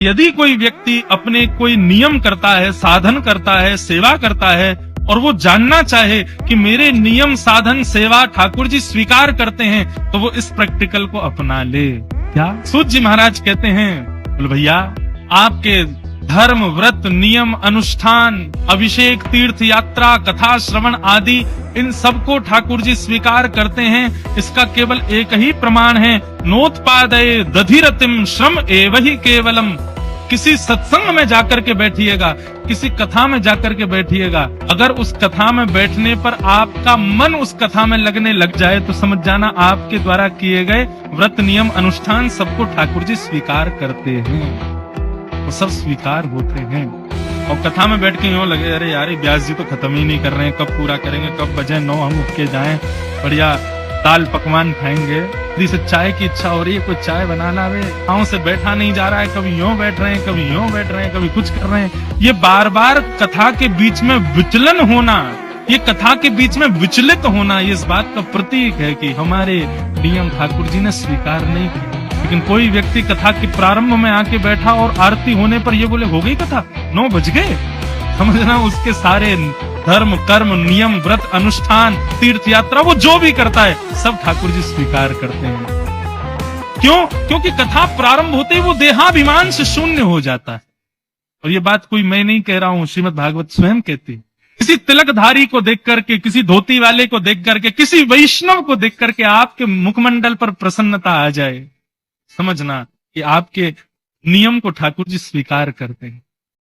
यदि कोई व्यक्ति अपने कोई नियम करता है, साधन करता है, सेवा करता है और वो जानना चाहे कि मेरे नियम, साधन, सेवा ठाकुर जी स्वीकार करते हैं, तो वो इस प्रैक्टिकल को अपना ले। क्या सूत जी महाराज कहते हैं, बोले भैया आपके धर्म, व्रत, नियम, अनुष्ठान, अभिषेक, तीर्थ यात्रा, कथा श्रवण आदि इन सबको ठाकुर जी स्वीकार करते हैं। इसका केवल एक ही प्रमाण है, नोत्पादये दधिरतिम श्रम एव ही केवलम। किसी सत्संग में जाकर के बैठिएगा, किसी कथा में जाकर के बैठिएगा, अगर उस कथा में बैठने पर आपका मन उस कथा में लगने लग जाए तो समझ जाना आपके द्वारा किए गए व्रत, नियम, अनुष्ठान सबको ठाकुर जी स्वीकार करते हैं, वो सब स्वीकार होते हैं। और कथा में बैठ के यूं लगे, अरे यार व्यास जी तो खत्म ही नहीं कर रहे हैं, कब पूरा करेंगे, कब बजे 9 हम उठ के जाएं, बढ़िया दाल पकवान खाएंगे। यदि से चाय की इच्छा हो रही है, कोई चाय बना लावे, गाँव से बैठा नहीं जा रहा है, कभी यूं बैठ रहे हैं, कभी यूं बैठ रहे हैं, कभी कुछ कर रहे हैं। ये बार बार कथा के बीच में विचलन होना, ये कथा के बीच में विचलित होना, ये इस बात का प्रतीक है कि हमारे नियम ठाकुर जी ने स्वीकार नहीं किया। लेकिन कोई व्यक्ति कथा के प्रारंभ में आके बैठा और आरती होने पर ये बोले हो गई कथा, 9 बज गए, समझना उसके सारे धर्म, कर्म, नियम, व्रत, अनुष्ठान, तीर्थ यात्रा, वो जो भी करता है सब ठाकुर जी स्वीकार करते हैं। क्यों? क्योंकि कथा प्रारंभ होते ही वो देहाभिमान से शून्य हो जाता है। और ये बात कोई मैं नहीं कह रहा हूं, श्रीमद् भागवत स्वयं कहती। किसी तिलकधारी को देख करके, किसी धोती वाले को देख करके, किसी वैष्णव को देख करके आपके मुखमंडल पर प्रसन्नता आ जाए, समझना कि आपके नियम को ठाकुर जी स्वीकार करते हैं।